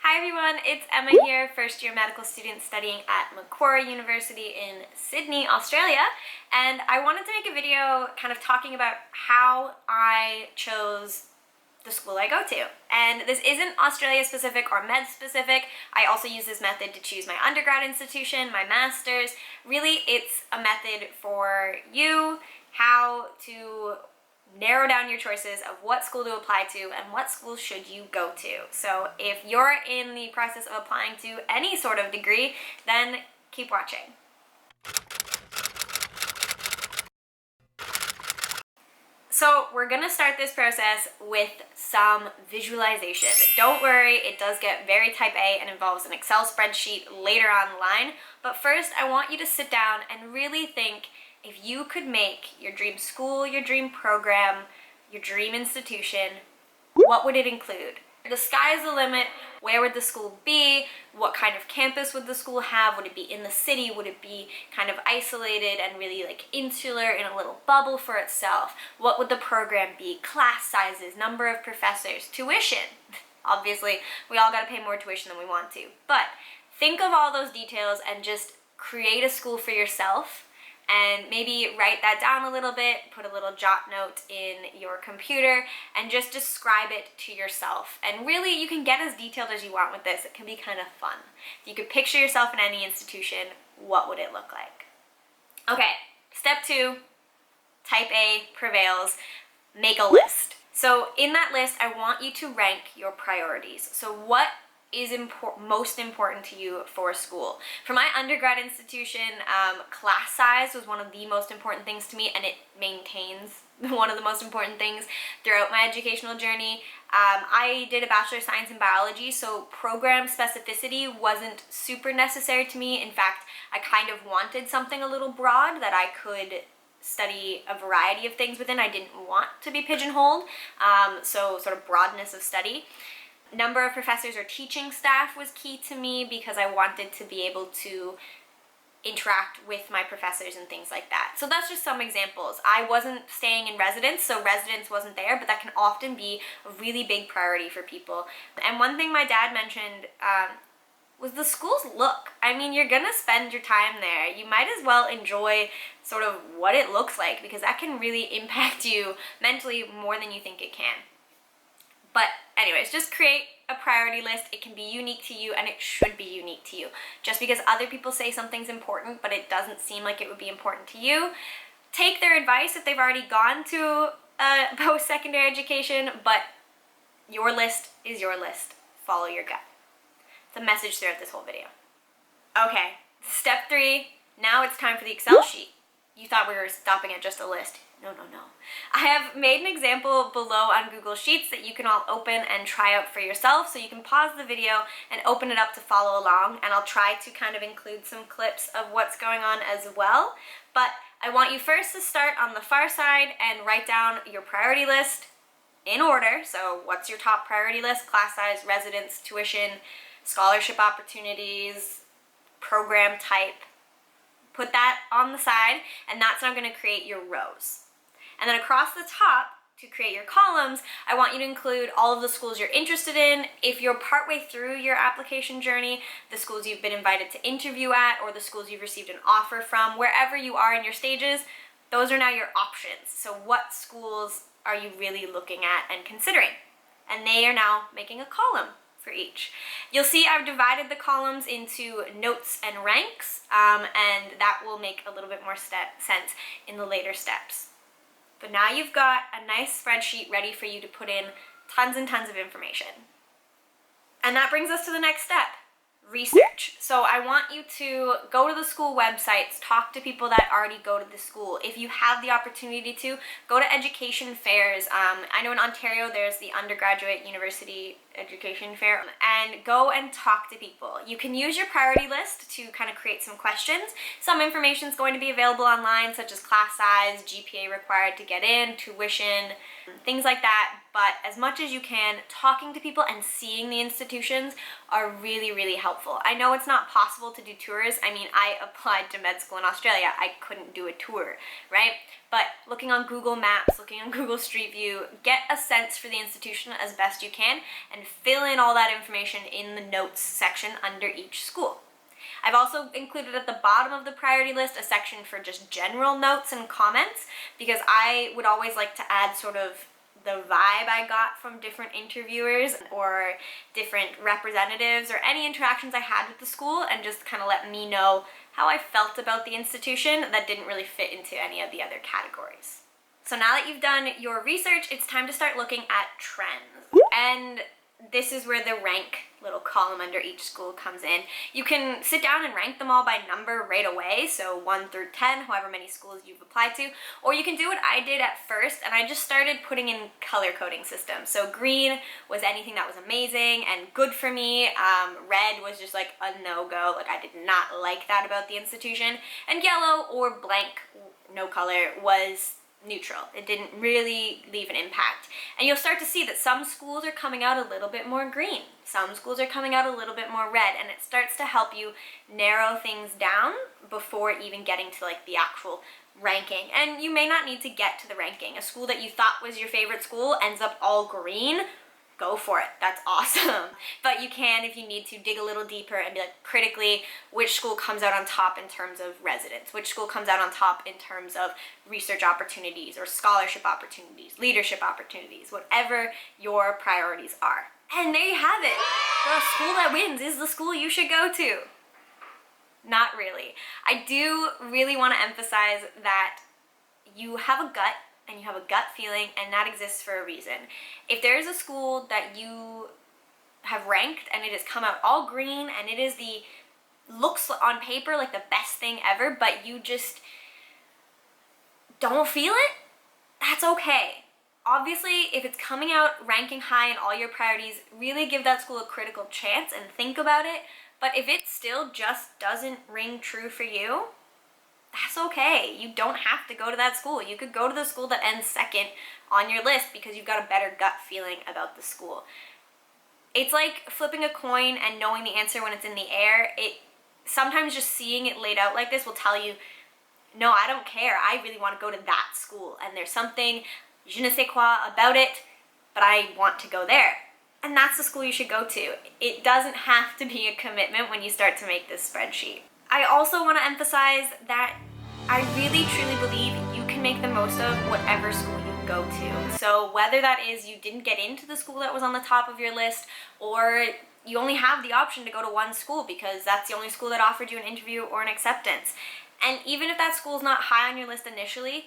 Hi everyone, it's Emma here, first year medical student studying at Macquarie University in Sydney, Australia, and I wanted to make a video kind of talking about how I chose the school I go to. And this isn't Australia specific or med specific. I also use this method to choose my undergrad institution, my master's. Really, it's a method for you, how to narrow down your choices of what school to apply to and what school should you go to. So if you're in the process of applying to any sort of degree, then keep watching. So we're gonna start this process with some visualization. Don't worry, it does get very type A and involves an Excel spreadsheet later on the line, but first I want you to sit down and really think, if you could make your dream school, your dream program, your dream institution, what would it include? The sky's the limit. Where would the school be? What kind of campus would the school have? Would it be in the city? Would it be kind of isolated and really like insular in a little bubble for itself? What would the program be? Class sizes, number of professors, tuition. Obviously, we all gotta pay more tuition than we want to. But think of all those details and just create a school for yourself. And maybe write that down a little bit, put a little jot note in your computer, and just describe it to yourself. And really, you can get as detailed as you want with this. It can be kind of fun. If you could picture yourself in any institution, what would it look like? Okay, step 2, type A prevails, make a list. So in that list, I want you to rank your priorities. So what is most important to you for school? For my undergrad institution, class size was one of the most important things to me, and it maintains one of the most important things throughout my educational journey. I did a Bachelor of Science in Biology, so program specificity wasn't super necessary to me. In fact, I kind of wanted something a little broad that I could study a variety of things within. I didn't want to be pigeonholed, so sort of broadness of study. Number of professors or teaching staff was key to me because I wanted to be able to interact with my professors and things like that. So that's just some examples. I wasn't staying in residence, so residence wasn't there, but that can often be a really big priority for people. And one thing my dad mentioned was the school's look. I mean, you're gonna spend your time there. You might as well enjoy sort of what it looks like, because that can really impact you mentally more than you think it can. But anyways, just create a priority list. It can be unique to you, and it should be unique to you. Just because other people say something's important, but it doesn't seem like it would be important to you, take their advice if they've already gone to post-secondary education, but your list is your list. Follow your gut. It's a message throughout this whole video. Okay, step 3, now it's time for the Excel sheet. You thought we were stopping at just a list. No. I have made an example below on Google Sheets that you can all open and try out for yourself, so you can pause the video and open it up to follow along, and I'll try to kind of include some clips of what's going on as well. But I want you first to start on the far side and write down your priority list in order. So what's your top priority list? Class size, residence, tuition, scholarship opportunities, program type. Put that on the side, and that's now going to create your rows. And then across the top, to create your columns, I want you to include all of the schools you're interested in. If you're partway through your application journey, the schools you've been invited to interview at, or the schools you've received an offer from, wherever you are in your stages, those are now your options. So what schools are you really looking at and considering? And they are now making a column for each. You'll see I've divided the columns into notes and ranks, and that will make a little bit more sense in the later steps. But now you've got a nice spreadsheet ready for you to put in tons and tons of information. And that brings us to the next step. Research. So I want you to go to the school websites, talk to people that already go to the school. If you have the opportunity to, go to education fairs. I know in Ontario there's the undergraduate university education fair, and go and talk to people. You can use your priority list to kind of create some questions. Some information is going to be available online, such as class size, GPA required to get in, tuition, things like that. but as much as you can, talking to people and seeing the institutions are really, really helpful. I know it's not possible to do tours. I mean, I applied to med school in Australia. I couldn't do a tour, right? But looking on Google Maps, looking on Google Street View, get a sense for the institution as best you can and fill in all that information in the notes section under each school. I've also included at the bottom of the priority list a section for just general notes and comments, because I would always like to add sort of the vibe I got from different interviewers or different representatives or any interactions I had with the school, and just kind of let me know how I felt about the institution that didn't really fit into any of the other categories. So now that you've done your research, it's time to start looking at trends. And this is where the rank little column under each school comes in. You can sit down and rank them all by number right away, so 1 through 10, however many schools you've applied to, or you can do what I did at first, and I just started putting in color coding systems. So green was anything that was amazing and good for me, red was just like a no-go, like I did not like that about the institution, and yellow or blank, no color, was neutral. It didn't really leave an impact. And you'll start to see that some schools are coming out a little bit more green. Some schools are coming out a little bit more red, and it starts to help you narrow things down before even getting to like the actual ranking. And you may not need to get to the ranking. A school that you thought was your favorite school ends up all green. Go for it. That's awesome. But you can, if you need to, dig a little deeper and be like, critically, which school comes out on top in terms of residents? Which school comes out on top in terms of research opportunities or scholarship opportunities, leadership opportunities, whatever your priorities are. And there you have it. The school that wins is the school you should go to. Not really. I do really want to emphasize that you have a gut, and you have a gut feeling, and that exists for a reason. If there is a school that you have ranked and it has come out all green and it is the, looks on paper like the best thing ever, but you just don't feel it, that's okay. Obviously, if it's coming out ranking high in all your priorities, really give that school a critical chance and think about it. But if it still just doesn't ring true for you, that's okay. You don't have to go to that school. You could go to the school that ends second on your list because you've got a better gut feeling about the school. It's like flipping a coin and knowing the answer when it's in the air. Sometimes just seeing it laid out like this will tell you, no, I don't care. I really want to go to that school, and there's something je ne sais quoi about it, but I want to go there. And that's the school you should go to. It doesn't have to be a commitment when you start to make this spreadsheet. I also want to emphasize that I really truly believe you can make the most of whatever school you go to. So whether that is you didn't get into the school that was on the top of your list, or you only have the option to go to one school because that's the only school that offered you an interview or an acceptance. And even if that school is not high on your list initially,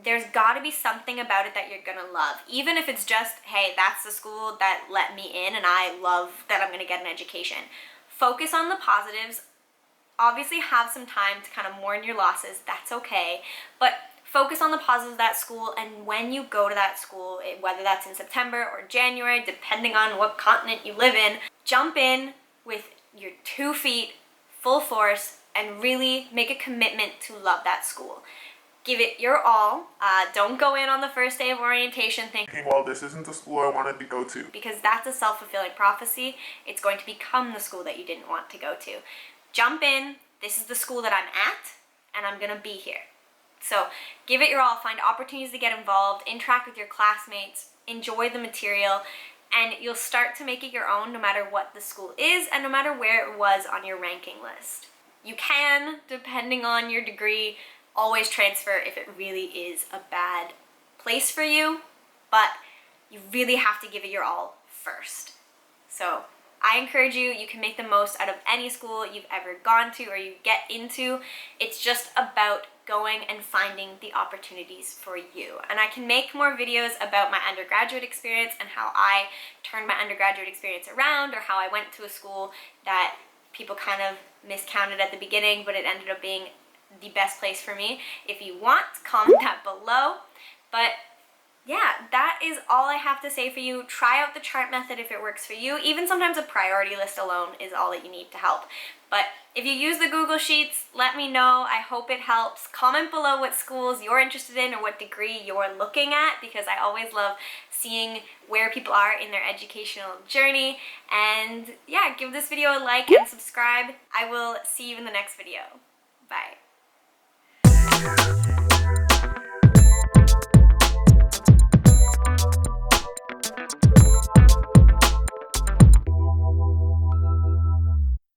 there's got to be something about it that you're going to love. Even if it's just, hey, that's the school that let me in and I love that I'm going to get an education. Focus on the positives. Obviously have some time to kind of mourn your losses, that's okay, but focus on the positives of that school, and when you go to that school, whether that's in September or January, depending on what continent you live in, jump in with your 2 feet, full force, and really make a commitment to love that school. Give it your all. Don't go in on the first day of orientation thinking, well, this isn't the school I wanted to go to. Because that's a self-fulfilling prophecy. It's going to become the school that you didn't want to go to. Jump in, this is the school that I'm at, and I'm gonna be here. So give it your all, find opportunities to get involved, interact with your classmates, enjoy the material, and you'll start to make it your own no matter what the school is and no matter where it was on your ranking list. You can, depending on your degree, always transfer if it really is a bad place for you, but you really have to give it your all first. So I encourage you, you can make the most out of any school you've ever gone to or you get into. It's just about going and finding the opportunities for you. And I can make more videos about my undergraduate experience and how I turned my undergraduate experience around, or how I went to a school that people kind of miscounted at the beginning, but it ended up being the best place for me. If you want, comment that below. But yeah, that is all I have to say for you. Try out the chart method if it works for you. Even sometimes a priority list alone is all that you need to help. But if you use the Google Sheets, let me know. I hope it helps. Comment below what schools you're interested in or what degree you're looking at, because I always love seeing where people are in their educational journey. And yeah, give this video a like and subscribe. I will see you in the next video. Bye.